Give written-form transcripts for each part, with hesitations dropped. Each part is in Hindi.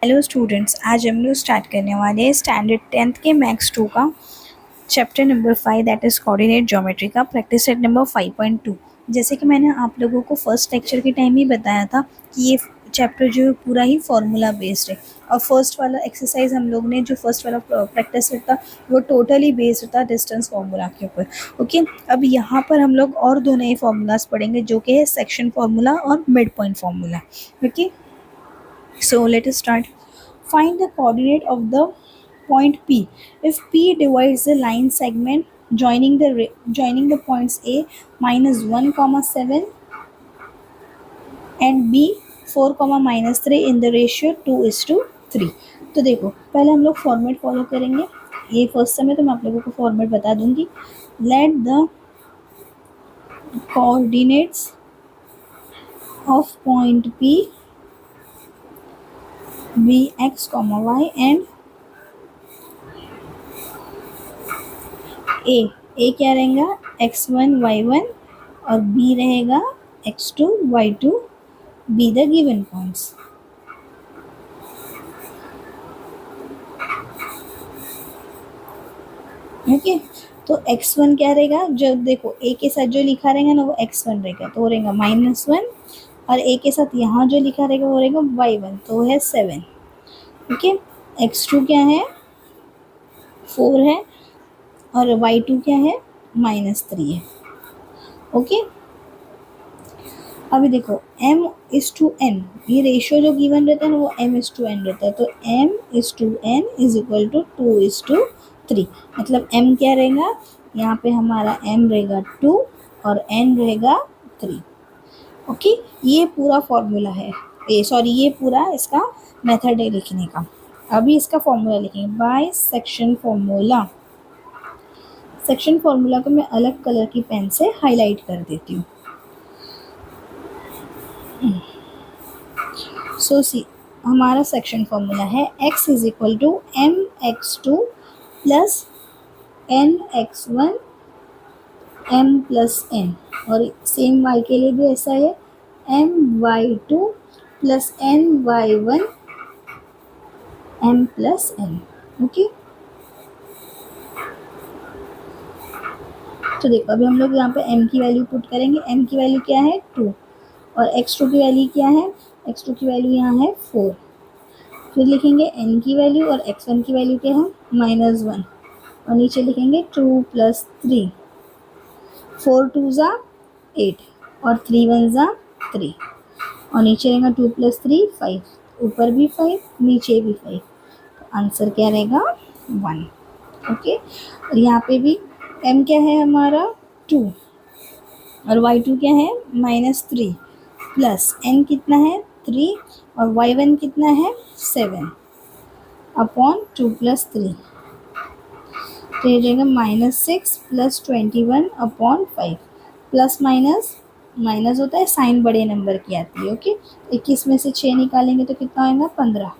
हेलो स्टूडेंट्स, आज हम लोग स्टार्ट करने वाले हैं स्टैंडर्ड 10th के मैथ्स 2 का chapter number 5 that is coordinate geometry का प्रैक्टिस सेट नंबर 5.2। जैसे कि मैंने आप लोगों को फर्स्ट लेक्चर के टाइम ही बताया था कि ये चैप्टर जो है पूरा ही फार्मूला बेस्ड है और फर्स्ट वाला एक्सरसाइज हम लोग ने जो फर्स्ट वाला प्रैक्टिस सेट था वो टोटली बेस्ड था डिस्टेंस फार्मूला के ऊपर। ओके, अब यहाँ पर हम लोग और दो नए फार्मूलाज पढ़ेंगे जो कि है सेक्शन फार्मूला और mid point formula. Okay, so let us start. Find the coordinate of the point P. If P divides the line segment joining the points A -1, 7 and B 4, -3 in the ratio 2:3। तो देखो, पहले हम लोग फॉर्मेट फॉलो करेंगे। ये फर्स्ट समय तो मैं आप लोगों को फॉर्मेट बता दूंगी। Let the coordinates of point P be x, y and ए क्या रहेगा x1 y1 और b रहेगा x2 y2 be the given points. Okay, तो x1 क्या रहेगा, जब देखो a के साथ जो लिखा रहेगा ना वो x1 रहेगा तो वो रहेगा -1 और a के साथ यहाँ जो लिखा रहेगा वो रहेगा y1 तो वो है 7। ओके, x2 क्या है 4 है और y2 क्या है -3 है। ओके, अभी देखो m/n ये रेशियो जो गिवन रहता है ना वो m/n रहता है, तो m/n इज इक्वल टू 2:3। मतलब m क्या रहेगा, यहाँ पे हमारा m रहेगा 2 और n रहेगा 3। ओके, ये पूरा फॉर्मूला है, ये पूरा इसका मेथड है लिखने का। अभी इसका फॉर्मूला लिखेंगे bye section formula. Section formula को मैं अलग कलर की पेन से हाईलाइट कर देती हूँ। सो सी हमारा सेक्शन फॉर्मूला है x is equal to mx2 plus nx1 m plus n और सेम y के लिए भी ऐसा है my2 plus ny1 m plus n। Okay, तो देखो अभी हम लोग यहाँ पे m की वैल्यू पुट करेंगे। m की वैल्यू क्या है 2 और x2 की वैल्यू क्या है, x2 की वैल्यू यहाँ है 4। फिर लिखेंगे n की वैल्यू और x1 की वैल्यू क्या है -1 और नीचे लिखेंगे 2 प्लस 3, 4 2 ज़ा 8 और 3 1 ज़ा 3 और नीचे रहेगा 2 प्लस 3 5, ऊपर भी 5 नीचे भी 5, तो आंसर क्या रहेगा 1। ओके, और यहाँ पे भी m क्या है हमारा 2 और y2 क्या है -3 प्लस n कितना है 3 और y1 कितना है 7 अपॉन 2 प्लस 3, तो ये रहेगा -6 plus 21 upon 5। Plus minus minus होता है, साइन बड़े नंबर की आती है। ओके, 21 में से 6 निकालेंगे तो कितना आएगा 15।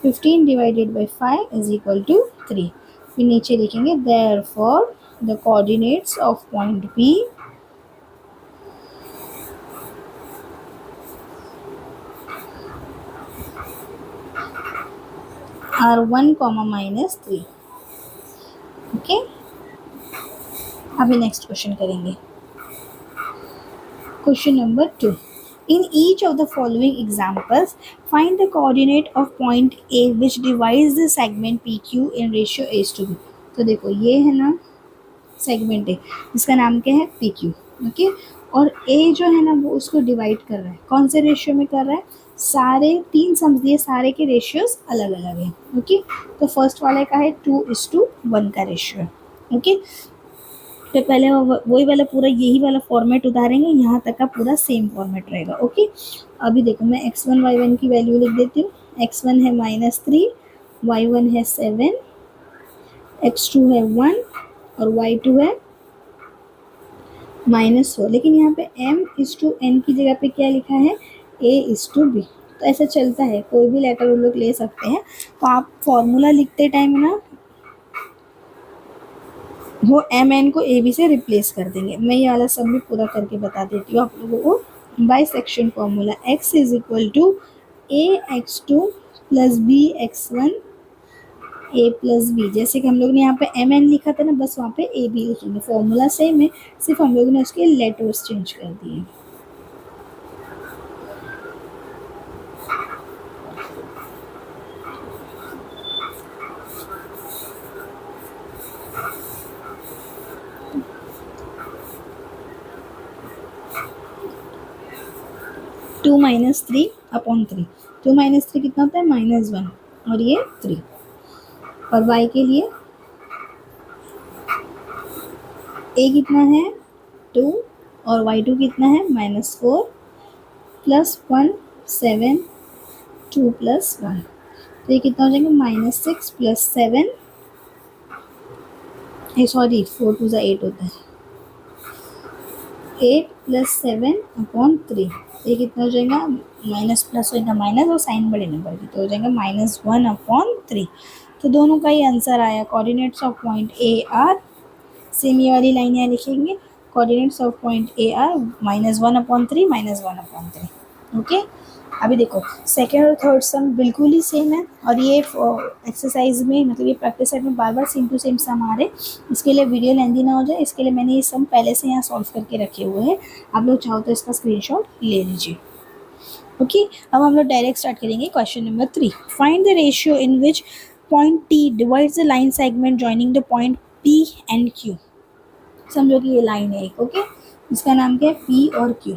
15 divided by 5 is equal to 3। फिर नीचे लिखेंगे therefore the coordinates of point P are 1, -3। Okay, अभी नेक्स्ट क्वेश्चन करेंगे। Question number 2, in each of the following examples find the coordinate of point A which divides the segment PQ in ratio a:2b। तो देखो ये है ना सेगमेंट है जिसका नाम क्या है PQ। ओके, और A जो है ना वो उसको डिवाइड कर रहा है, कौन से रेशियो में कर रहा है, सारे 3 सम्स दिए, सारे के रेशियोज अलग अलग हैं। ओके, तो फर्स्ट वाले का है 2:1 का रेशियो है। ओके, तो पहले वही वाला पूरा यही वाला फॉर्मेट उतारेंगे, यहाँ तक का पूरा सेम फॉर्मेट रहेगा। ओके, अभी देखो मैं x1 y1 की वैल्यू लिख देती हूँ। x1 है -3, y1 है 7, x2 है 1 और y2 है -4। लेकिन यहाँ पे m/n की जगह पे क्या लिखा है a:b। तो ऐसा चलता है, कोई भी लेटर वो लोग ले सकते हैं। तो आप फॉर्मूला लिखते टाइम ना वो mn को ab से रिप्लेस कर देंगे। मैं ये वाला सब भी पूरा करके बता देती हूँ आप लोगों को। By section formula x is equal to ax2 plus B X one A plus B, जैसे कि हम लोग ने यहाँ पे एम एन लिखा था ना, बस वहाँ पे ए बी लिखेंगे। फॉर्मूला सेम है, सिर्फ हम लोगों ने उसके लेटर्स चेंज कर दिए। Two minus three upon three, two minus three कितना होता है माइनस वन, और ये थ्री। और वाई के लिए ए कितना है टू, और वाई टू कितना है minus four, plus one seven, two plus one, तो ये कितना हो जाएगा minus six plus seven, sorry four two ज़ा एट होता है, eight plus seven upon three, ये कितना हो जाएगा माइनस प्लस हो जाएगा माइनस, और साइन बड़े नंबर की, तो हो जाएगा माइनस वन अपॉन थ्री। तो दोनों का ही आंसर आया। Coordinates of point A R, same ये वाली लाइन यहाँ लिखेंगे, coordinates of point A R minus one upon three, minus one upon three. Okay, अभी देखो सेकेंड और थर्ड सम बिल्कुल ही सेम है, और ये एक्सरसाइज में मतलब ये प्रैक्टिस सेट में बार बार सेम टू सेम सम आ रहे, इसके लिए वीडियो लेंदी ना हो जाए, इसके लिए मैंने ये सम पहले से यहाँ सॉल्व करके रखे हुए हैं। आप लोग चाहो तो इसका स्क्रीनशॉट ले लीजिए। ओके, अब हम लोग डायरेक्ट स्टार्ट करेंगे question number 3। Find the ratio in which point T divides the line segment joining the point P and Q. समझो कि ये लाइन है एक, ओके, इसका नाम क्या है पी और क्यू।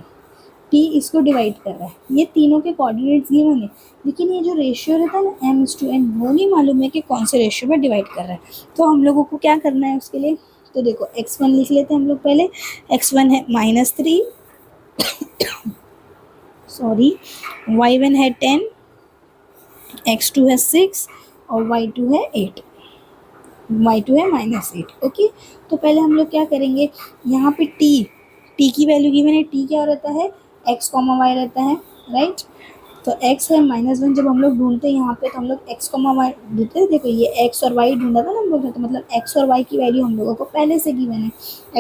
टी इसको डिवाइड कर रहा है, ये तीनों के कोऑर्डिनेट्स गिवन है, लेकिन ये जो रेशियो रहता है ना एम इज टू एन, वो नहीं मालूम है कि कौन से रेशियो में डिवाइड कर रहा है। तो हम लोगों को क्या करना है उसके लिए, तो देखो x1 लिख लेते हैं हम लोग पहले। x1 है माइनस थ्री, सॉरी, y1 है 10, x2 है 6, और y2 है 8, y2 है माइनस 8। ओके, तो पहले हम लोग क्या करेंगे, यहाँ पे t की वैल्यू गिवन है, t क्या रहता है x कॉमा वाई रहता है, राइट। तो x है माइनस वन, जब हम लोग ढूंढते हैं यहाँ पे तो हम लोग x कॉमा वाई ढूंढते हैं। देखो ये x और y ढूंढा था ना हम लोग ने, तो मतलब x और y की वैल्यू हम लोगों को पहले से गिवन है।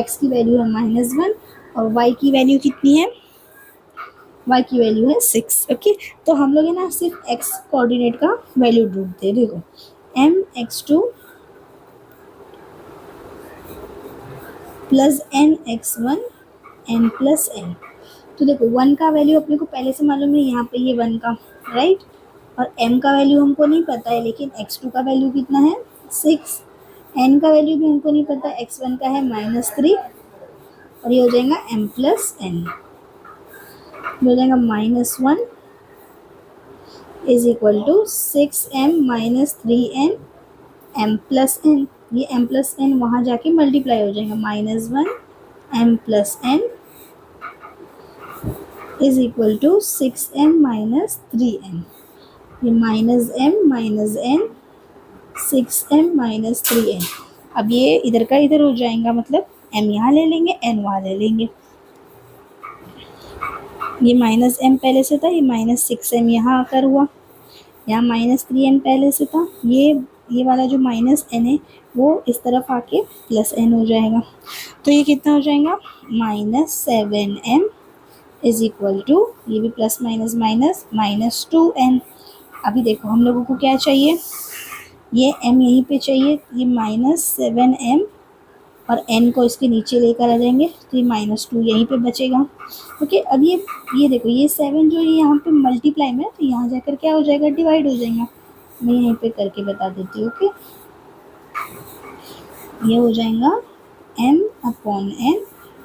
x की वैल्यू है माइनस वन, और y की वैल्यू कितनी है, y की वैल्यू है 6। ओके, तो हम लोग है ना सिर्फ x कोऑर्डिनेट का वैल्यू ढूंढते हैं। देखो m x2 plus n x1 n plus n, तो देखो वन का वैल्यू अपने को पहले से मालूम है, यहाँ पे ये वन का, राइट। और m का वैल्यू हमको नहीं पता है, लेकिन x2 का वैल्यू कितना है 6, n का वैल्यू भी हमको नहीं पता, x1 का है माइनस थ्री, और ये हो जाएगा m प्लस n, हो जाएगा minus one is equal to 6m minus 3n m plus n, ये m प्लस n वहाँ जाके मल्टीप्लाई हो जाएगा, minus one m plus n is equal to 6m minus 3n, ये minus n 6m minus 3n। अब ये इधर का इधर हो जाएगा, मतलब m यहाँ ले लेंगे n वहाँ ले लेंगे, ये माइनस m पहले से था, ये माइनस 6m यहाँ आकर हुआ, यहाँ माइनस 3n पहले से था, ये वाला जो माइनस n है वो इस तरफ आके प्लस n हो जाएगा, तो ये कितना हो जाएगा minus 7m is equal to, ये भी plus minus minus minus 2n। अभी देखो हम लोगों को क्या चाहिए, ये m यहीं पे चाहिए, ये माइनस 7m और n को इसके नीचे लेकर आ जाएंगे, तो ये माइनस 2 यहीं पे बचेगा। ओके, अब ये देखो ये 7 जो ये यहाँ पे मल्टीप्लाई में, तो यहाँ जाकर क्या हो जाएगा डिवाइड हो जाएगा, मैं यहीं पे करके बता देती हूँ। ओके, ये हो जाएगा m upon n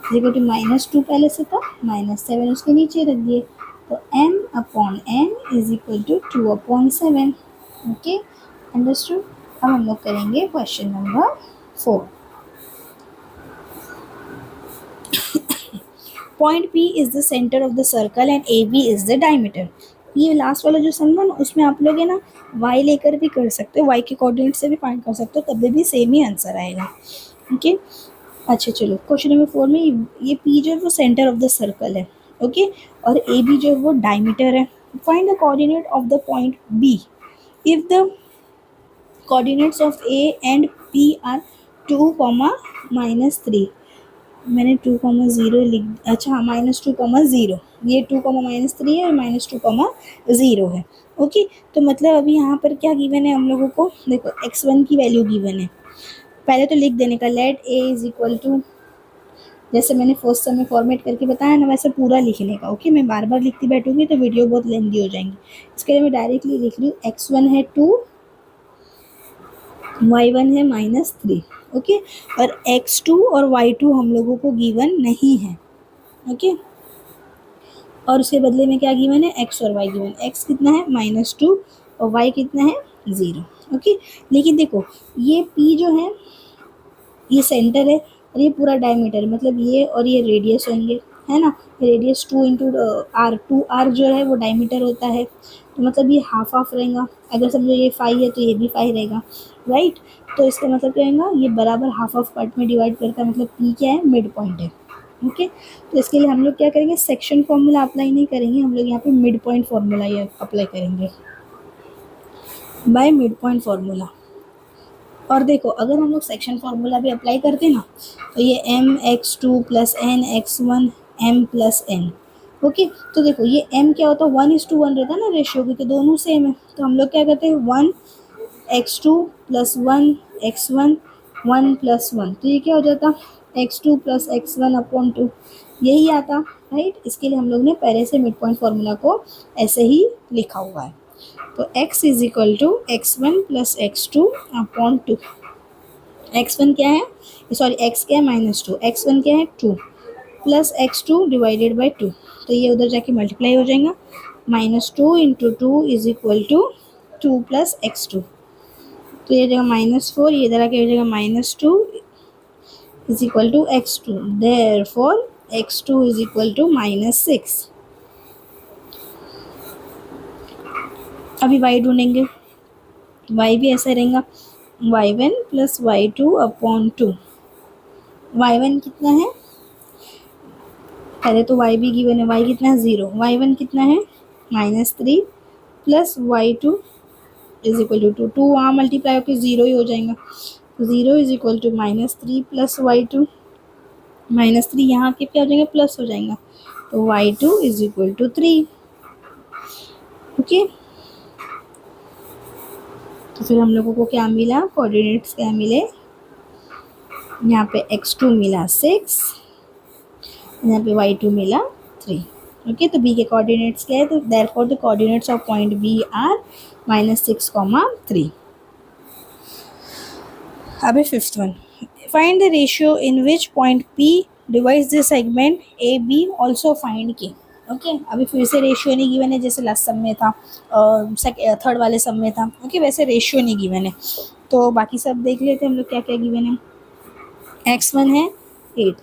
equal to minus 2 पहले से था, माइनस 7 उसके नीचे रख दिए, तो m upon n is equal to 2 upon 7। Okay, understood. अब हम लोग करेंगे question number 4। Point P is the centre of the circle and AB is the diameter. ये लास्ट वाला जो सम था ना, उसमें आप लोग है ना y लेकर भी कर सकते हो, y के कोऑर्डिनेट से भी फाइंड कर सकते हो, तब भी सेम ही आंसर आएगा। ओके, अच्छा चलो क्वेश्चन नंबर 4 में ये P जो है वो सेंटर ऑफ द सर्कल है, ओके, और AB जो है वो डायमीटर है। Find the coordinate of the point B if the coordinates of A and P are 2, -3, मैंने 2,0 लिख, अच्छा हाँ, -2,0, ये 2,-3 है और -2,0 है। ओके, तो मतलब अभी यहाँ पर क्या गिवन है हम लोगों को, देखो x1 की वैल्यू गिवन है। पहले तो लिख देने का, let a is equal to, जैसे मैंने फर्स्ट समय फॉर्मेट करके बताया ना, वैसे पूरा लिखने का। ओके, मैं बार बार लिखती बैठूंगी तो वीडियो बहुत लेंदी हो जाएंगी, इसके लिए मैं डायरेक्टली लिख रही हूँ। x1 है 2, y1 है -3। ओके, और x2 और y2 हम लोगों को गिवन नहीं है। ओके, और उसके बदले में क्या गिवन है, x और y गिवन। x कितना है -2 और y कितना है 0। ओके, लेकिन देखो ये p जो है ये सेंटर है और ये पूरा डायमीटर, मतलब ये और ये रेडियस होंगे, है ना। रेडियस 2 इंटू आर, 2r जो है वो डायमीटर होता है, तो मतलब ये हाफ हाफ रहेगा। अगर समझो ये 5 है तो ये भी 5 रहेगा, राइट। तो इसका मतलब क्या रहेगा, ये बराबर हाफ हाफ पार्ट में डिवाइड करता है, मतलब p क्या है, मिड पॉइंट है। ओके, तो इसके लिए हम लोग क्या करेंगे, सेक्शन फॉर्मूला अप्लाई नहीं करेंगे, हम लोग यहाँ पे मिड पॉइंट फॉर्मूला ये अप्लाई करेंगे, बाय मिड पॉइंट फॉर्मूला। और देखो अगर हम लोग सेक्शन फार्मूला भी अप्लाई करते ना, तो ये mx2 + nx1 m+n। ओके, तो देखो ये m क्या होता है, 1:1 रहता है ना रेशियो, क्योंकि दोनों सेम है। तो हम लोग क्या करते हैं, 1x2 + 1x1 1+1, तो ये क्या हो जाता, x2 + x1/2, यही आता, राइट। इसके लिए हम लोग ने पहले से मिड पॉइंट फार्मूला को ऐसे ही लिखा हुआ है। तो x is equal to x1 + x2/2। x1 क्या है, सॉरी x क्या है, -2, x1 क्या है 2 प्लस x2 डिवाइडेड बाई 2, तो ये उधर जाके मल्टीप्लाई हो जाएगा। -2 into 2 is equal to 2 + x2, तो ये जगह -4, ये इधर आके हो जाएगा -2 is equal to x2, therefore x2 is equal to -6। अभी y ढूंढेंगे, y भी ऐसा रहेगा, y1 + y2/2। y1 कितना है, पहले तो y भी गिवन है, y कितना है 0, y1 कितना है -3 plus y2 is equal to 2, 2 वहाँ मल्टीप्लाई होकर 0 ही हो जाएगा, 0 is equal to -3 plus y2, -3 यहाँ के क्या हो जाएगा, प्लस हो जाएगा, तो y2 is equal to 3। Okay, तो फिर हम लोगों को क्या मिला, कोऑर्डिनेट्स क्या मिले, यहाँ पे x2 मिला 6, यहाँ पे y2 मिला 3। ओके, तो b के कोऑर्डिनेट्स क्या है, तो therefore the coordinates of point b are -6, 3। अभी 5th one, find the ratio in which point p divides the segment A B, also find K. Okay, अभी फिर से रेशियो नहीं गिवन है, जैसे लास्ट सब में था, थर्ड वाले सब में था। ओके, वैसे रेशियो नहीं गिवन है, तो बाकी सब देख लेते हैं हम लोग क्या क्या गिवन है। x1 है 8,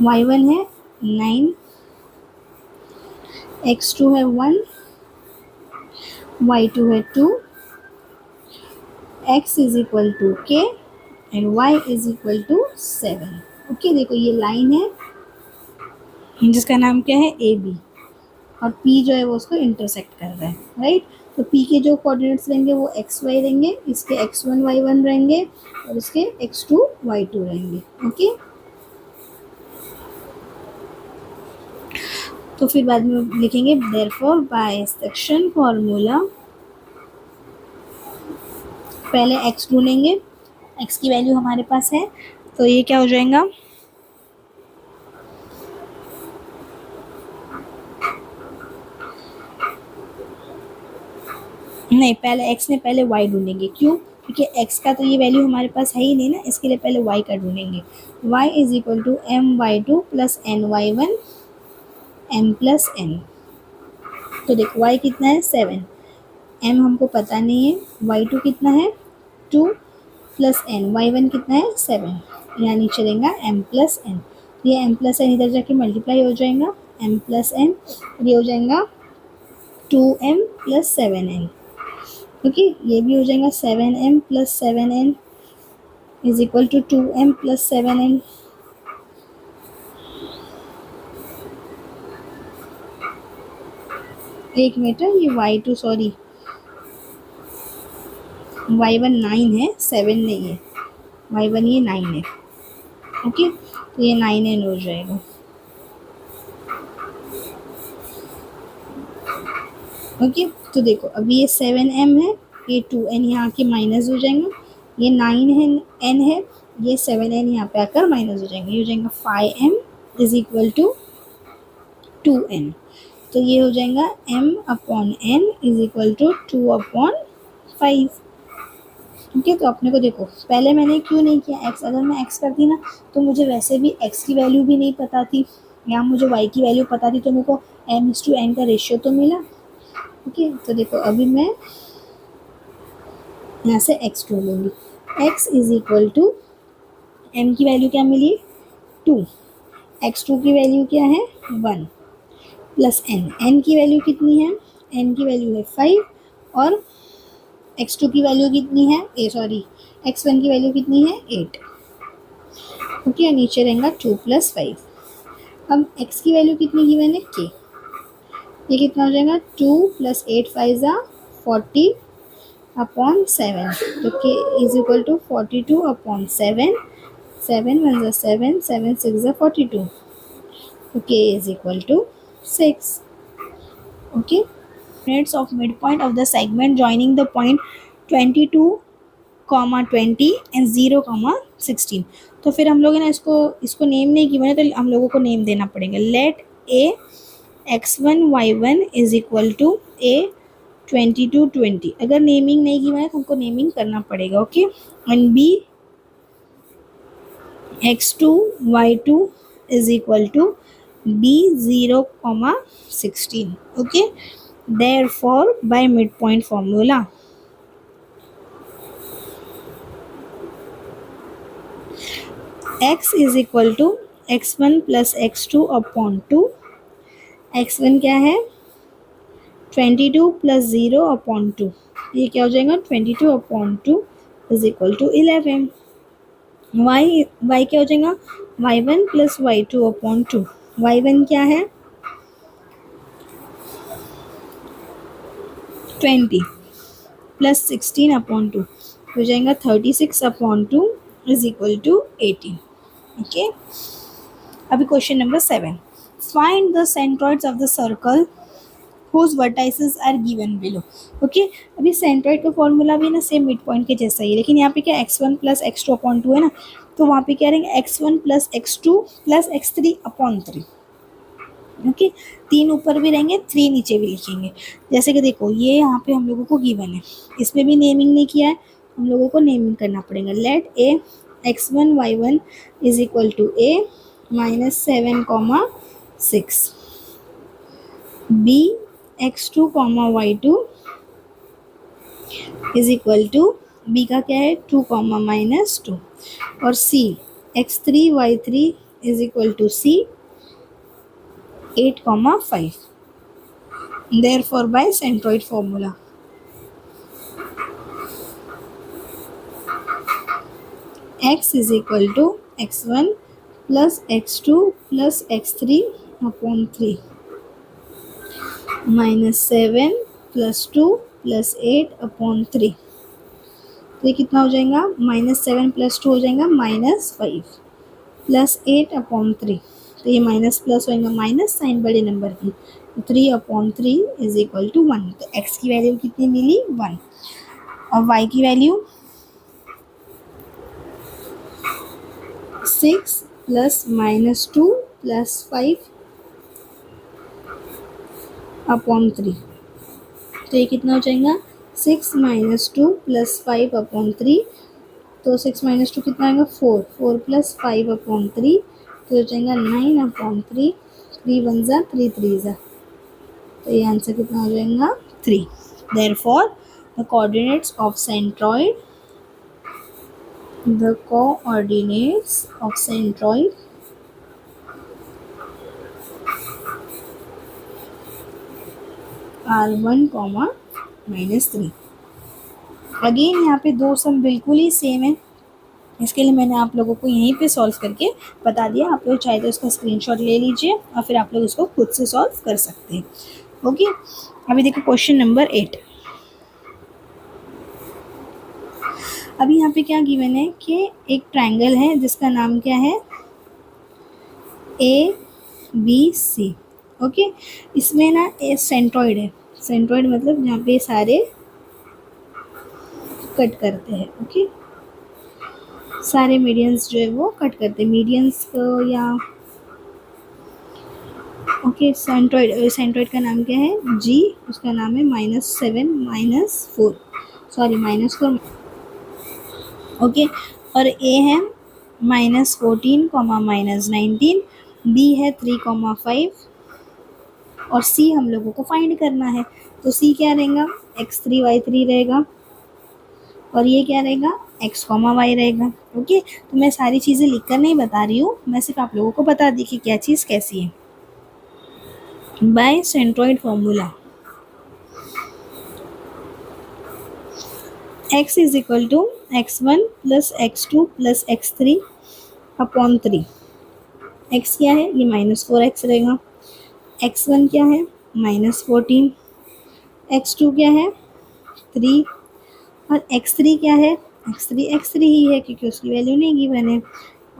y1 है 9, x2 है 1, y2 है 2, x is equal to k and y is equal to 7। Okay, देखो ये लाइन है जिसका नाम क्या है ए बी, और p जो है वो उसको इंटरसेक्ट कर रहा है, राइट। तो p के जो कोऑर्डिनेट्स रहेंगे वो x y रहेंगे, इसके x1 y1 रहेंगे और इसके x2 y2 रहेंगे। ओके, तो फिर बाद में लिखेंगे देयरफॉर बाय सेक्शन फॉर्मूला, पहले x ढूंढेंगे, x की वैल्यू हमारे पास है, तो ये क्या हो जाएगा, नहीं पहले x ने पहले y ढूंढेंगे, क्यों, क्योंकि x का तो ये वैल्यू हमारे पास है ही नहीं ना, इसके लिए पहले y का ढूंढेंगे। y is equal to my2 + ny1 m+n। तो देखो y कितना है 7, m हमको पता नहीं है, y2 कितना है 2 प्लस n, y1 कितना है 7, यहाँ नीचे रहेगा m+n, ये m+n इधर जाके मल्टीप्लाई हो जाएगा, m+n, ये हो जाएगा 2m + 7n। ओके, ये भी हो जाएगा 7m + 7n is equal to 2m + 7n। एक मिनट, ये y2 सॉरी y1 9 है, 7 नहीं है, y1 ये 9 है। ओके, तो ये 9n हो जाएगा। ओके, तो देखो अभी ये 7m है, ये 2n यहाँ के माइनस हो जाएंगे, ये 9n है, ये 7n यहाँ पे आकर माइनस हो जाएंगे, ये हो जाएगा 5m is equal to 2n। तो ये हो जाएगा m/n इज इक्वल टू 2/5। ठीक है, तो अपने को देखो पहले मैंने क्यों नहीं किया x, अगर मैं x करती ना तो मुझे वैसे भी x की वैल्यू भी नहीं पता थी, यहाँ मुझे y की वैल्यू पता थी, तो मेरे को m/n का रेशियो तो मिला। ठीक है, तो देखो अभी मैं यहाँ से x2 लूँगी, x is equal to m की वैल्यू क्या मिली 2, x2 की वैल्यू क्या है 1 प्लस n की वैल्यू कितनी है, n की वैल्यू है 5 और x2 की वैल्यू कितनी है x1 की वैल्यू कितनी है 8। ओके, नीचे रहेगा 2 + 5। अब x की वैल्यू कितनी गिवन है k, ये कितना हो जाएगा 2 + 8 5 40/7, तो k इज इक्वल टू 42/7, 7 1 7, 7 6 42, तो k is equal to 6। Okay, units of midpoint of the segment joining the point 22, 20 and 0, 16। तो फिर हम लोग ना इसको नेम नहीं किया है, तो हम लोगों को नेम देना पड़ेगा। Let a x1 y1 is equal to a 22 20। अगर नेमिंग नहीं की है तो हमको नेमिंग करना पड़ेगा। Okay, and b x2 y2 is equal to b 0, 16। Okay, therefore by midpoint formula x is equal to x1 plus x2/2। x1 क्या है 22 plus 0/2, ये क्या हो जाएगा 22/2 इज इक्वल टू 11। y क्या हो जाएगा y1 plus y2/2, y1 क्या है 20 प्लस 16/2 हो जाएगा 36/2 इज इक्वल टू 18। ओके, अभी question number 7, find the centroids of the circle whose vertices are given below। Okay, अभी सेंट्रॉइड का फॉर्मूला भी ना सेम मिड पॉइंट के जैसा ही है, लेकिन यहाँ पे क्या x1 प्लस x2/2 है ना, तो वहाँ पे क्या रहेंगे x1 plus x2 plus x3/3। Okay, 3 ऊपर भी रहेंगे 3 नीचे भी लिखेंगे। जैसे कि देखो ये यहाँ पे हम लोगों को गिवन है, इसमें भी नेमिंग नहीं किया है, हम लोगों को नेमिंग करना पड़ेगा। Let a x1 y1 is equal to a -7, 6, b x2, y2 is equal to b का क्या है 2, -2, और c x3 y3 is equal to c 8, 5। Therefore by centroid formula x is equal to x1 plus x2 plus x3/3 -7 plus 2 plus 8/3। तो ये कितना हो जाएगा -7 plus 2 हो जाएगा -5 प्लस 8/3, तो ये माइनस प्लस होएगा माइनस साइन बड़े नंबर की, तो 3/3 इज इक्वल टू 1। तो x की वैल्यू कितनी मिली 1, और y की वैल्यू 6 प्लस -2 प्लस 5/3, तो ये कितना हो जाएगा 6 - 2 प्लस 5/3, तो 6 - 2 कितना आएगा 4, 4 प्लस 5/3, तो हो जाएगा 9/3, 3 1 ज़ा 3 3 ज़ा, तो ये आंसर कितना हो जाएगा 3। Therefore the coordinates of centroid are 1, -3। Again यहाँ पे दो सम बिल्कुल ही सेम है, इसके लिए मैंने आप लोगों को यहीं पे सॉल्व करके बता दिया। आप लोग चाहे तो इसका स्क्रीनशॉट ले लीजिए और फिर आप लोग इसको खुद से सॉल्व कर सकते हैं। ओके, अभी देखो क्वेश्चन नंबर 8। अभी यहाँ पे क्या गिवन है कि एक ट्रायंगल है जिसका नाम क्या है ए बी सी। ओके, इसमें ना ए सेंट्रॉइड है, सेंट्रॉइड मतलब जहाँ पे सारे कट करते हैं। ओके, सारे मीडियंस जो है वो कट करते हैं, मीडियंस को या ओके। सेंट्रॉइड, सेंट्रॉइड का नाम क्या है, जी, उसका नाम है -7 -4, सॉरी -4। ओके, और ए है -14 -19, बी है 3 और सी हम लोगों को फाइंड करना है। तो सी क्या रहेगा, x3 y3 रहेगा, और ये क्या रहेगा, x y रहेगा। ओके, तो मैं सारी चीज़ें लिख कर नहीं बता रही हूँ, मैं सिर्फ आप लोगों को बता दी कि क्या चीज़ कैसी है। By centroid formula x is equal to x1 plus x2 plus x3 upon 3। x क्या है, ये -4x रहेगा, x1 क्या है -14, x2 क्या है 3, और x3 क्या है, x3 ही है क्योंकि उसकी वैल्यू नहीं गिवन है,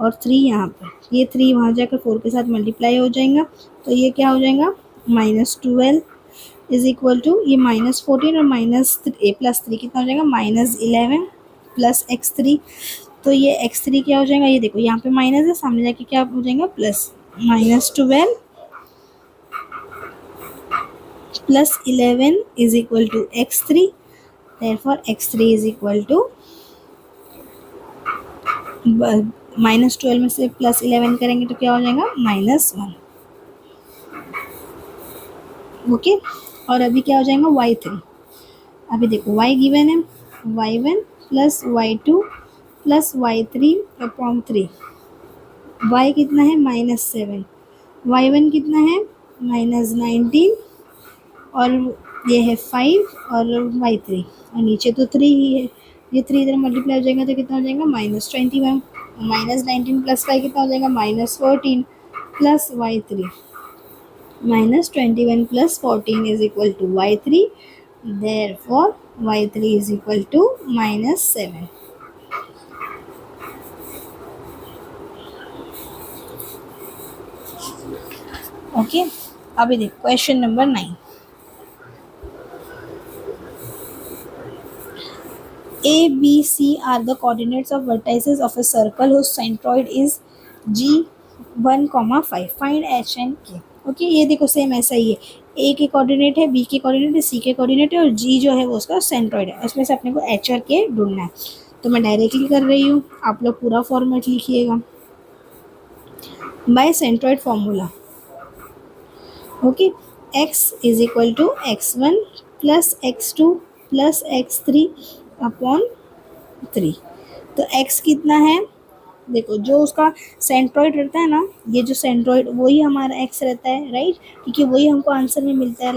और 3 यहाँ पर, ये 3 वहाँ जाकर 4 के साथ मल्टीप्लाई हो जाएगा, तो ये क्या हो जाएगा -12 इज इक्वल टू ये -14 और +3 कितना हो जाएगा -11 प्लस x3। तो ये x3 क्या हो जाएगा, ये देखो यहाँ पे माइनस है, सामने जाके क्या हो जाएगा plus, -12 plus 11 is equal to x3, therefore x3 is equal to -12 में से +11 करेंगे तो क्या हो जाएगा -1। ओके, और अभी क्या हो जाएगा y3, अभी देखो y गिवन है y1 plus y2 plus y3 upon 3, y कितना है -7, y1 कितना है -19, और ये है 5 और y3, और नीचे तो 3 ही है, ये 3 इधर मल्टीप्लाई हो जाएगा तो कितना हो जाएगा -21, -19 प्लस 5 कितना हो जाएगा -14 plus y3, -21 plus 14 is equal to y3, therefore y3 is equal to -7। Okay, अभी देखो question number 9। A, B, C are the coordinates of vertices of a circle whose centroid is G1, 5. Find H and K. Okay, ये देखो सेम ऐसा ही है, A के कोऑर्डिनेट है, B के कोऑर्डिनेट है, C के कोऑर्डिनेट है, और G जो है वो उसका सेंट्रॉइड है, उसमें से अपने को H और K ढूंढना है। तो मैं डायरेक्टली कर रही हूँ, आप लोग पूरा फॉर्मेट लिखिएगा by centroid formula. Okay, x is equal to x1 plus x2 plus x3 upon 3। तो x कितना है, देखो जो उसका सेंट्रॉइड रहता है ना, ये जो सेंट्रॉइड वही हमारा x रहता है, राइट, क्योंकि वही हमको आंसर में मिलता है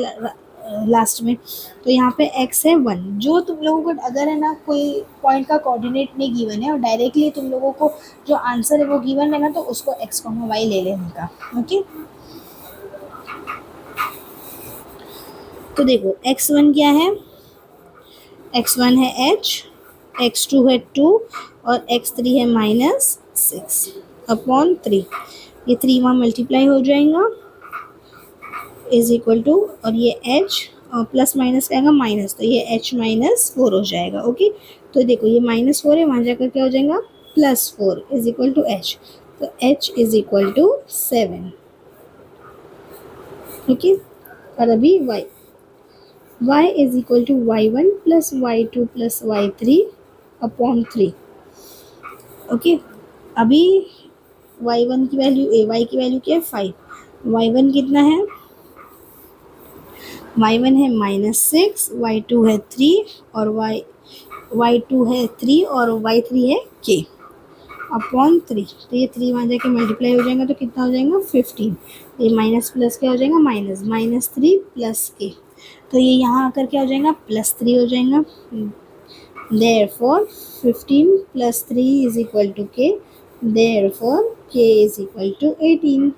लास्ट में। तो यहाँ पे x है 1। जो तुम लोगों को अगर है ना कोई पॉइंट का कोऑर्डिनेट नहीं गिवन है और डायरेक्टली तुम लोगों को जो आंसर है वो गिवन है ना, तो उसको x, y ले लेने का। ओके, तो देखो x1 क्या है, x1 है h, x2 है 2 और x3 है -6 अपॉन 3। ये 3 वहाँ मल्टीप्लाई हो जाएगा इज इक्वल टू, और ये h और प्लस माइनस आएगा माइनस, तो ये h -4 हो जाएगा। ओके, तो देखो ये -4 है, वहाँ जाकर क्या हो जाएगा +4 इज इक्वल टू h, तो h is equal to 7। Okay, और अभी y is equal to y1 plus y2 plus y3 upon 3। Okay, अभी y1 की वैल्यू y की वैल्यू क्या है 5, y1 कितना है, y1 है -6, y2 है 3 और y2 है 3 और y3 है k अपॉन 3। तो ये 3 वहाँ जाके मल्टीप्लाई हो जाएगा तो कितना हो जाएगा 15। ये माइनस प्लस क्या हो जाएगा -3 प्लस k, तो ये यहाँ आकर क्या हो जाएगा +3 हो जाएगा। Therefore 15 plus 3 is equal to k, therefore k is equal to 18।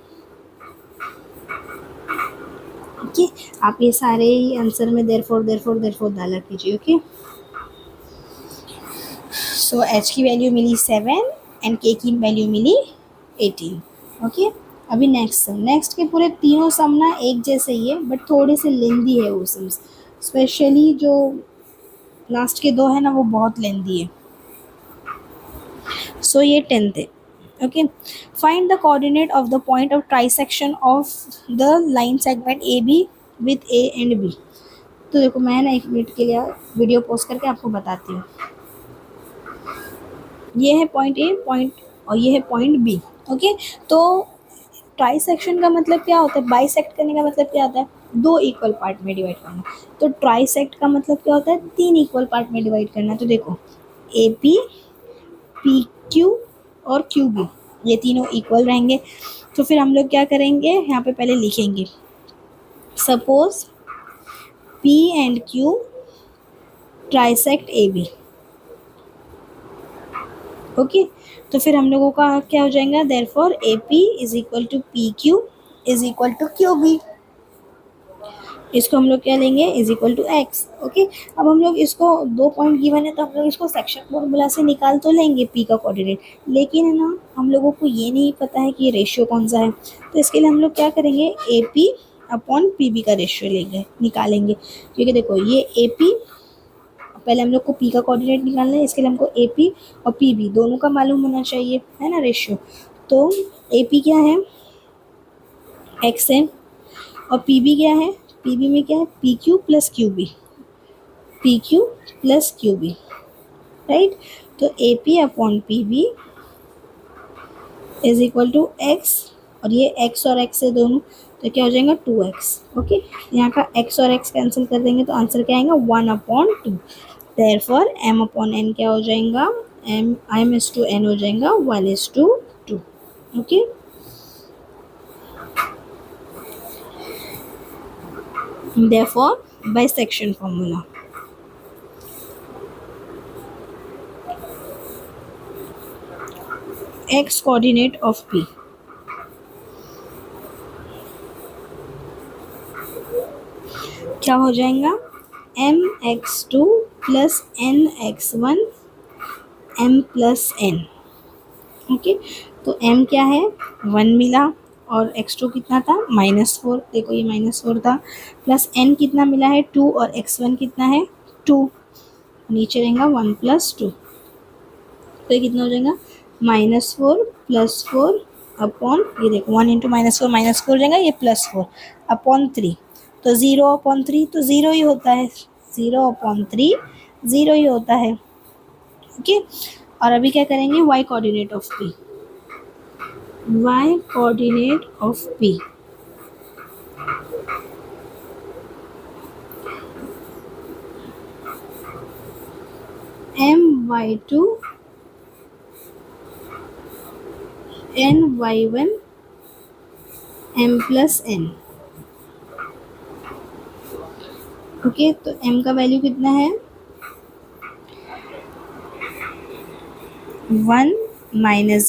Okay, आप ये सारे ही आंसर में therefore डाला कीजिए। ओके, सो h की वैल्यू मिली 7 एंड k की वैल्यू मिली 18। ओके, अभी नेक्स्ट के पूरे तीनों सम ना एक जैसे ही है, बट थोड़े से लेंदी है वो सम्स, स्पेशली जो लास्ट के दो है ना वो बहुत लेंदी है। सो ये 10th है। Okay, find the coordinate of the point of trisection of the line segment A B with A and B. तो देखो मैं ना 1 मिनट के लिए वीडियो पॉज करके आपको बताती हूँ। ये है पॉइंट ए पॉइंट, और ये है पॉइंट बी। ओके, तो ट्राइसेक्शन का मतलब क्या होता है, बाइसेक्ट करने का मतलब क्या होता है, दो इक्वल पार्ट में डिवाइड करना। तो ट्राइसेक्ट का मतलब क्या होता है, 3 इक्वल पार्ट में डिवाइड करना। तो देखो ए पी, पी क्यू और क्यू बी, ये तीनों इक्वल रहेंगे। तो फिर हम लोग क्या करेंगे, यहाँ पे पहले लिखेंगे suppose P and Q trisect A B. Okay, तो फिर हम लोगों का क्या हो जाएगा, therefore A P is equal to P Q is equal to Q B. इसको हम लोग क्या लेंगे, is equal to X. Okay, अब हम लोग इसको 2 पॉइंट गिवन है तो हम लोग इसको सेक्शन फॉर्मूला से निकाल तो लेंगे पी का कोऑर्डिनेट, लेकिन है ना हम लोगों को ये नहीं पता है कि ये रेशियो कौन सा है। तो इसके लिए हम लोग क्या करेंगे, A P upon P B का रेशियो लेंगे, निकालेंगे। क्योंकि देखो ये ए पी, पहले हम लोग को पी का कोऑर्डिनेट निकालना है, इसके लिए हमको ए पी और पी बी दोनों का मालूम होना चाहिए, है ना रेशियो। तो ए पी क्या है, एक्स है, और पी बी क्या है, पी बी में क्या है, P Q plus Q B, P Q plus Q B, right. तो A P upon P B is equal to X, और ये एक्स और एक्स है दोनों, तो क्या हो जाएगा 2x। ओके, यहाँ का x और x कैंसिल कर देंगे तो आंसर क्या आएगा 1/2। देयरफॉर m अपॉन n क्या हो जाएगा, m इज टू n हो जाएगा 1:2। Okay, therefore bisection formula, x coordinate of p क्या हो जाएगा, mx2 plus nx1 m plus n। Okay, तो m क्या है 1 मिला, और x2 कितना था -4, देखो ये -4 था, प्लस n कितना मिला है 2, और x1 कितना है 2, नीचे रहेगा 1 + 2, तो ये कितना हो जाएगा -4 + 4 अपॉन, ये देखो 1 × -4 हो जाएगा, ये +4 अपॉन 3, तो 0/3 तो 0 ही होता है, 0/3 0 ही होता है। ओके, और अभी क्या करेंगे, y coordinate of p, y coordinate of p my2 ny1 m plus n। Okay, तो m का वैल्यू कितना है 1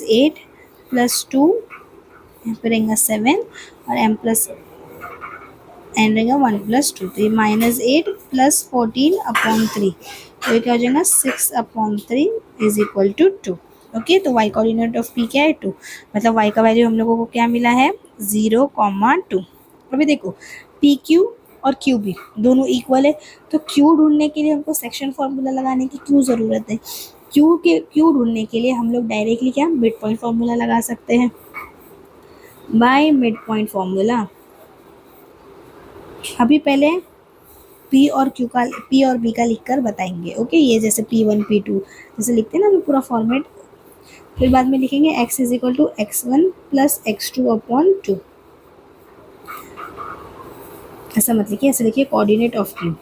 - 8 + 2, यहाँ पे रहेगा 7, और m प्लस n रहेगा 1 + 2, तो ये -8 + 14/3, तो ये क्या हो जाएगा 6/3 इज इक्वल टू 2। ओके, तो y कोऑर्डिनेट ऑफ p क्या है 2, मतलब y का वैल्यू हम लोगों को क्या मिला है 0,2। अभी देखो पी क्यू और क्यू बी दोनों इक्वल है, तो क्यू ढूंढने के लिए हमको सेक्शन फार्मूला लगाने की क्यों ज़रूरत है, क्यू ढूंढने के लिए हम लोग डायरेक्टली क्या मिड पॉइंट फार्मूला लगा सकते हैं, बाय मिड पॉइंट फार्मूला। अभी पहले P और B का लिखकर बताएंगे। ओके, ये जैसे P1 P2 जैसे लिखते हैं ना अभी पूरा फॉर्मेट, फिर बाद में लिखेंगे x is equal to x1 plus x2/2, ऐसा मत लिखिए, ऐसे लिखिए coordinate of Q,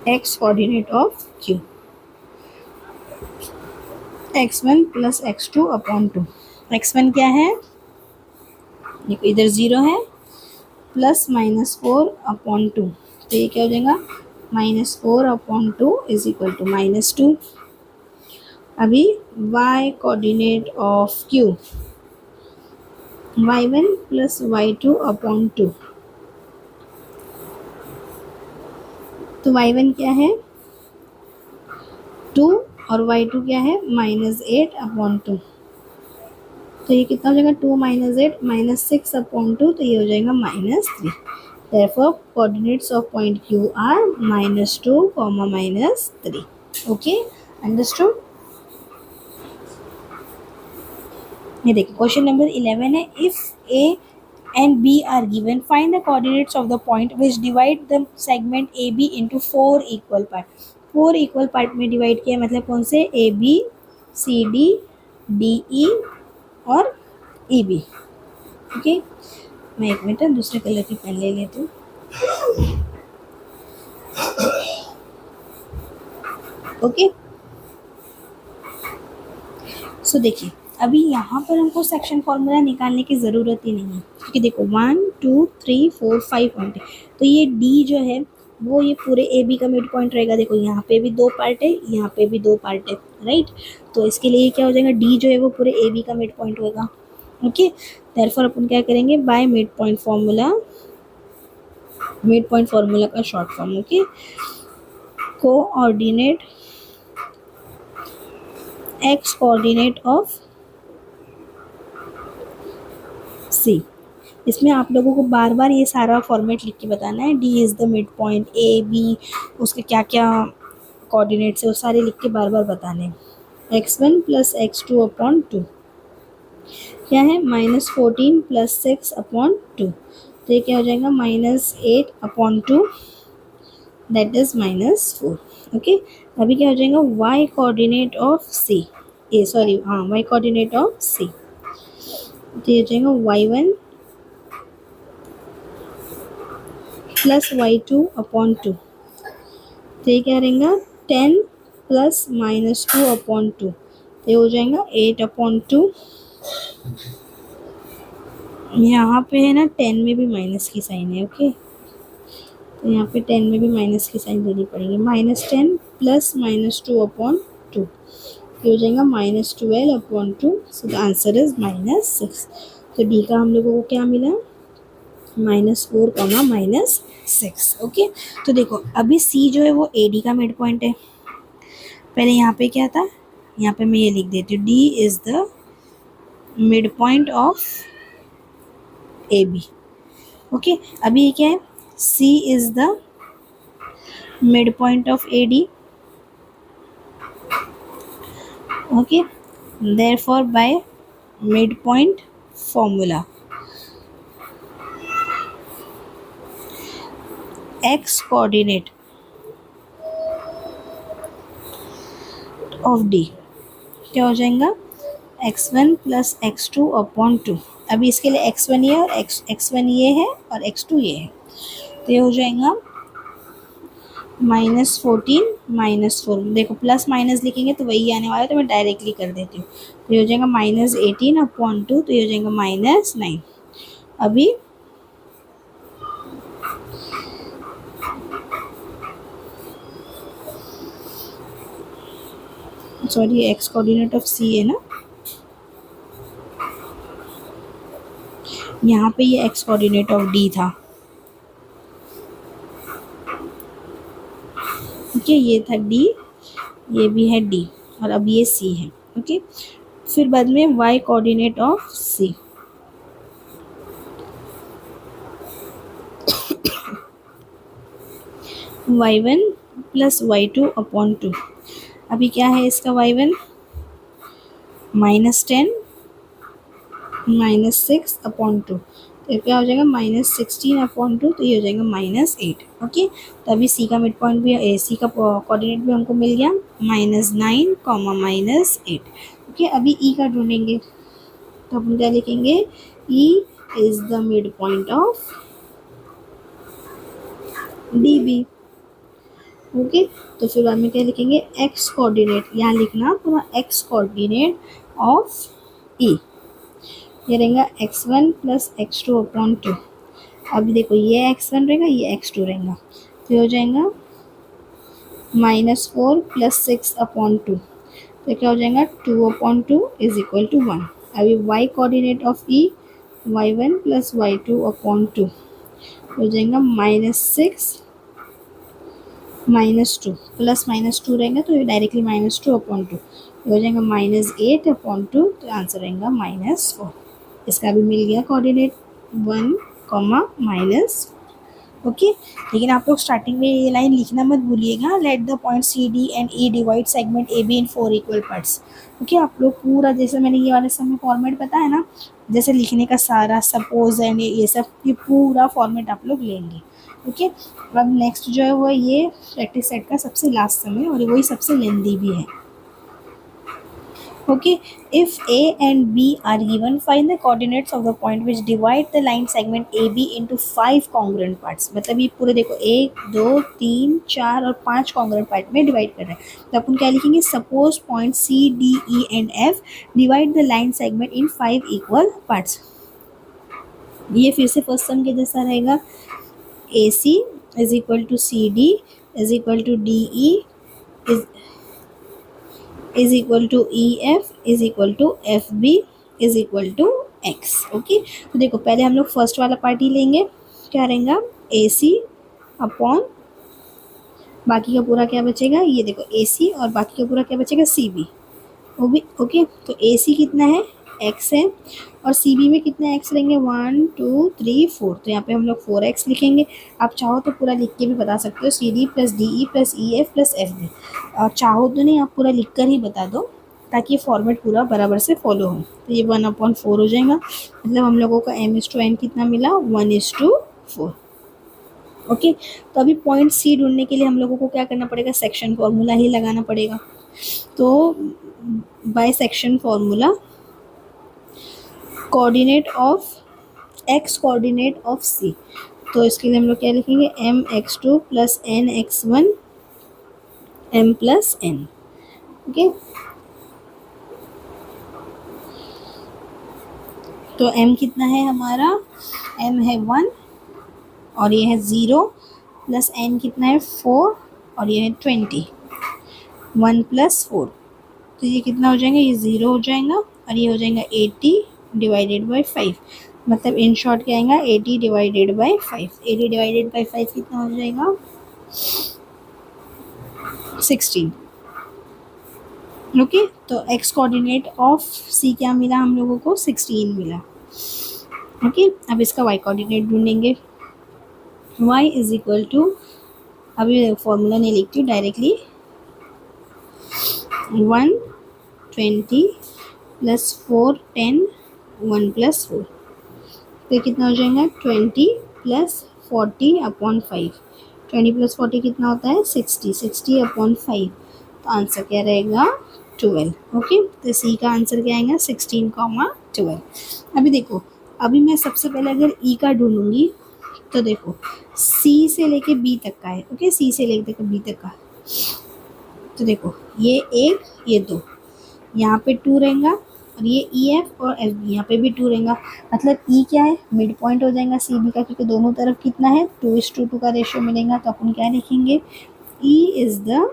x coordinate of Q x1 plus x2/2। x1 क्या है, देखो इधर 0 है, प्लस -4/2, तो ये क्या हो जाएगा -4/2 इज इक्वल टू -2। अभी y coordinate of Q y1 plus y2/2, तो y1 क्या है 2 और y2 क्या है -8/2, तो ये कितना हो जाएगा 2 माइनस 8 माइनस 6 अपॉन 2, तो ये हो जाएगा -3। Therefore coordinates of point Q are -2, -3. Okay, understood? ये देखिए क्वेश्चन नंबर 11 है, if A and B are given find the coordinates of the point which divide the segment A B into 4 equal part. 4 equal part में डिवाइड किया, मतलब कौन से, A B, C D, D E और ई बी। ओके, मैं एक मिनट दूसरे कलर की पेन ले लेती हूँ। ओके, सो देखिए अभी यहाँ पर हमको सेक्शन फॉर्मूला निकालने की ज़रूरत ही नहीं है, क्योंकि देखो 1 2 3 4 5 पॉइंट है, तो ये डी जो है वो ये पूरे ए बी का मिड पॉइंट रहेगा। देखो यहाँ पे भी 2 पार्ट है, यहाँ पे भी 2 पार्ट है, राइट। तो इसके लिए क्या हो जाएगा, डी जो है वो पूरे ए बी का मिड पॉइंट होगा। ओके, देयरफॉर अपन क्या करेंगे, by mid point formula, mid point formula का short form. Okay, coordinate X coordinate of C. इसमें आप लोगों को बार बार ये सारा फॉर्मेट लिख के बताना है, D is the mid point, A B उसके क्या क्या कोऑर्डिनेट्स है वो सारे लिख के बार बार बताने हैं। x1 प्लस x2 अपॉन 2 क्या है, -14 प्लस 6 अपॉन 2, तो ये क्या हो जाएगा, -8 अपॉन 2 दैट इज -4। ओके, अभी क्या हो जाएगा, y coordinate of C, A sorry हाँ y कोऑर्डिनेट ऑफ सी, तो ये हो जाएगा y1 प्लस y2 अपॉन 2, तो ये क्या रहेगा 10 प्लस -2 अपॉन 2, तो ये हो जाएगा 8 अपॉन 2। यहाँ पे है ना 10 में भी माइनस की साइन है। ओके, तो यहाँ पे 10 में भी माइनस की साइन देनी पड़ेगी, -10 प्लस -2 अपॉन 2, ये हो जाएगा -12 upon 2, so the answer is -6। तो डी का हम लोगों को क्या मिला, -4, -6। ओके, तो देखो अभी सी जो है वो ए डी का मिड पॉइंट है। पहले यहाँ पे क्या था, यहाँ पे मैं ये लिख देती हूँ, D is the mid point of A B. Okay, अभी ये क्या है, C is the mid point of A D. Okay, therefore by mid point formula X coordinate of D क्या हो जाएगा, x1 प्लस x2 अपॉन 2। अभी इसके लिए x1 ये और x1 ये है और x2 ये है, तो ये हो जाएगा -14 -4। देखो प्लस माइनस लिखेंगे तो वही आने वाला है, तो मैं डायरेक्टली कर देती हूँ, तो ये हो जाएगा -18 अपॉन 2, तो ये हो जाएगा -9। अभी सॉरी एक्स कोऑर्डिनेट ऑफ सी है ना, यहाँ पे ये एक्स कोऑर्डिनेट ऑफ डी था। ओके, ये था डी, ये भी है डी, और अब ये सी है। ओके, फिर बाद में Y coordinate of C, y1 plus y2 upon 2। अभी क्या है इसका y1, -10 -6 अपॉन 2, तो क्या हो जाएगा -16 अपॉन 2, तो ये हो जाएगा -8। ओके, तो अभी सी का मिड पॉइंट भी, सी का कोऑर्डिनेट भी हमको मिल गया, -9 -8। ओके, अभी ई का ढूंढेंगे, तो अपन क्या लिखेंगे, E is the mid point of D B. Okay, तो फिर बाद में क्या लिखेंगे, एक्स कोऑर्डिनेट, यहाँ लिखना पूरा एक्स कोऑर्डिनेट ऑफ ई, ये रहेगा x1 प्लस x2 अपॉन 2। अभी देखो ये x1 रहेगा, ये x2 रहेगा, तो हो जाएगा -4 प्लस 6 अपॉन 2, तो क्या हो जाएगा 2 अपॉन 2 इज इक्वल टू 1। अभी y coordinate of E, y1 plus y2 upon 2, हो जाएगा -6 -2 प्लस -2 रहेगा, तो ये डायरेक्टली -2 अपॉन 2, ये हो जाएगा -8/2, तो आंसर रहेगा -4। इसका भी मिल गया कोऑर्डिनेट 1, -4। ओके, लेकिन आप लोग स्टार्टिंग में ये लाइन लिखना मत भूलिएगा, let the point C D and E divide segment A B in 4 equal parts. Okay, आप लोग पूरा जैसे मैंने ये वाले समय फॉर्मेट बताया ना, जैसे लिखने का सारा सपोज एंड ये सब ये पूरा फॉर्मेट आप लोग लेंगे। ओके, अब नेक्स्ट जो है वो ये प्रैक्टिस सेट का सबसे लास्ट समय और वही सबसे लेंदी भी है। Okay, if A and B are given, find the coordinates of the point which divide the line segment AB into 5 congruent parts। मतलब ये पूरे देखो 1 2 3 4 और 5 congruent पार्ट में डिवाइड कर रहे हैं, तो अपन क्या लिखेंगे, suppose point C D E and F divide the line segment in 5 equal parts. ये फिर से फर्स्ट सम के जैसा रहेगा, AC is equal to CD is equal to DE is equal to EF is equal to FB is equal to X। Okay, तो देखो पहले हम लोग फर्स्ट वाला पार्ट ही लेंगे, क्या रहेगा, AC अपॉन बाकी का पूरा क्या बचेगा, ये देखो AC और बाकी का पूरा क्या बचेगा, CB। वो भी ओके, तो AC कितना है, X है, और CB में कितना X लेंगे, 1 2 3 4, तो यहाँ पे हम लोग 4X लिखेंगे। आप चाहो तो पूरा लिख के भी बता सकते हो, CD plus DE plus EF plus FB, और चाहो तो नहीं आप पूरा लिख कर ही बता दो, ताकि फॉर्मेट पूरा बराबर से फॉलो हो। तो ये 1/4 हो जाएगा, मतलब हम लोगों का M/N कितना मिला, 1:4। ओके, तो अभी पॉइंट C ढूंढने के लिए हम लोगों को क्या करना पड़ेगा, सेक्शन फॉर्मूला ही लगाना पड़ेगा। तो bye section formula coordinate of x coordinate of C, तो इसके लिए हम लोग क्या लिखेंगे, mx2 plus nx1 m plus n। Okay, तो m कितना है हमारा, m है 1 और ये है 0, प्लस n कितना है 4 और ये है 20, 1 प्लस 4, तो ये कितना हो जाएगा, ये 0 हो जाएगा और ये हो जाएगा 80 डिवाइडेड बाई 5। मतलब इन शॉर्ट क्या आएगा, 80 डिवाइडेड बाई 5। 80 डिवाइडेड बाई 5 कितना हो जाएगा, 16। ओके, तो x कोऑर्डिनेट ऑफ C क्या मिला हम लोगों को, 16 मिला। ओके, अब इसका y कोऑर्डिनेट ढूंढेंगे, y इज इक्वल टू, अभी फॉर्मूला नहीं लिखती हूँ डायरेक्टली, 120 प्लस 4 10 1 प्लस 4, तो कितना हो जाएगा, 20 प्लस 40/5। 20 प्लस 40 कितना होता है, 60। 60/5, तो आंसर क्या रहेगा, 12। ओके, तो सी का आंसर क्या आएगा, 16,12। अभी देखो, अभी मैं सबसे पहले अगर ई का ढूंढूंगी, तो देखो सी से लेके बी तक का है। ओके, सी से लेके बी तक का, तो देखो ये 1 ये 2, यहाँ पे 2 रहेगा, और ये ई एफ और एफ बी यहाँ पे भी 2 रहेगा। मतलब ई क्या है, मिड पॉइंट हो जाएगा सी बी का, क्योंकि दोनों तरफ कितना है, 2:2 का रेशियो मिलेगा। तो अपन क्या लिखेंगे, E is the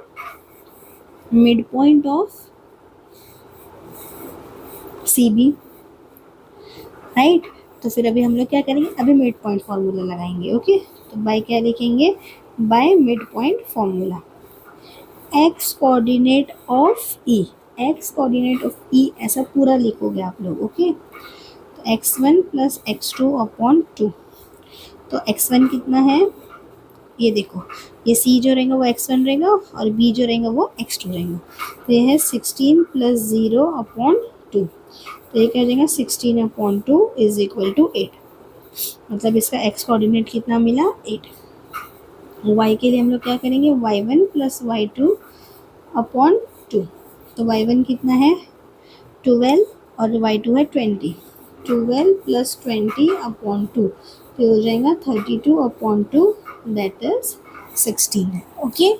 mid point of C B, right. तो फिर अभी हम लोग क्या करेंगे, अभी मिड पॉइंट फॉर्मूला लगाएंगे। ओके, तो बाय क्या लिखेंगे, by mid point formula, X coordinate of E, X coordinate of E ऐसा पूरा लिखोगे आप लोग। ओके, तो x1 प्लस x2/2, तो x1 कितना है, ये देखो, ये c जो रहेगा वो x1 रहेगा और b जो रहेगा वो x2 रहेगा। तो ये है 16 प्लस 0/2, तो ये क्या हो जाएगा, 16/2 इज इक्वल टू 8। मतलब इसका x कोऑर्डिनेट कितना मिला, 8। y के लिए हम लोग क्या करेंगे, y1 प्लस y2/2, तो y1 कितना है 12 और y2 है 20, 12 प्लस 20/2, तो हो जाएगा 32/2, दैट इज 16। ओके,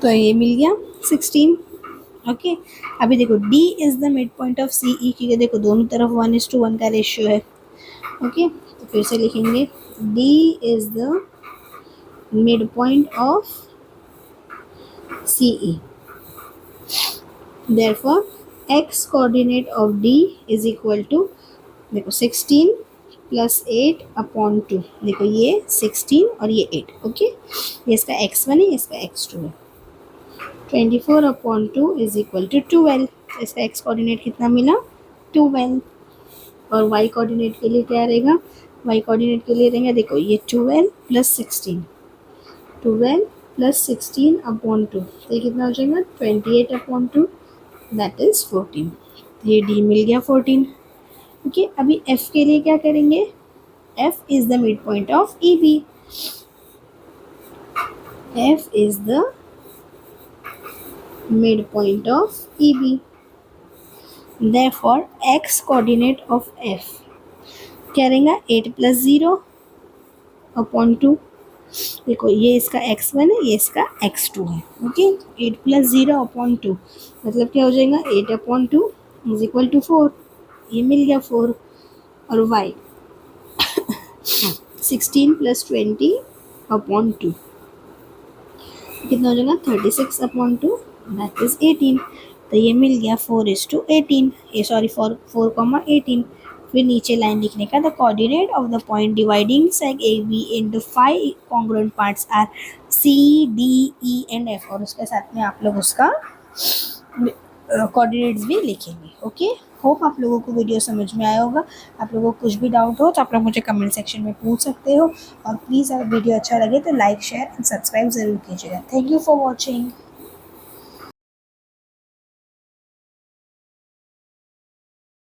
तो ये मिल गया 16। ओके, अभी देखो D is the mid point of C E, क्योंकि देखो दोनों तरफ 1:1 का रेशियो है। ओके, तो फिर से लिखेंगे D is the mid point of C E, therefore x coordinate of D is equal to, देखो 16 प्लस 8/2, देखो ये 16 और ये 8। ओके, ये इसका x1 है, इसका x2 है। 24/2 इज इक्वल टू 12। इसका एक्स कोऑर्डिनेट कितना मिला 12। और वाई कोऑर्डिनेट के लिए क्या रहेगा, वाई कोऑर्डिनेट के लिए रहेगा देखो ये 12 + 16, 12 + 16/2, तो ये कितना हो जाएगा 28/2, दैट इज 14। ये डी मिल गया 14। ओके, अभी एफ के लिए क्या करेंगे, F is the mid point of E B, F is the midpoint of EB. Therefore, x coordinate of F क्या रहेगा 8 + 0/2। देखो ये इसका x1 है, ये इसका x2 है। ओके, 8 + 0/2 मतलब क्या हो जाएगा 8/2 इज इक्वल टू 4, ये मिल गया 4। और y 16 + 20/2 कितना हो जाएगा 36/2, दैट इज 18। तो ये मिल गया 4:18, ये सॉरी 4,18। फिर नीचे लाइन लिखने का, the coordinate of the point dividing seg A B into 5 congruent parts are C D E and F, और उसके साथ में आप लोग उसका कोऑर्डिनेट्स भी लिखेंगे। ओके, होप आप लोगों को वीडियो समझ में आया होगा। आप लोगों को कुछ भी डाउट हो तो आप लोग मुझे कमेंट सेक्शन में पूछ सकते हो, और प्लीज़ अगर वीडियो अच्छा लगे तो लाइक शेयर एंड सब्सक्राइब ज़रूर कीजिएगा। Thank you for watching.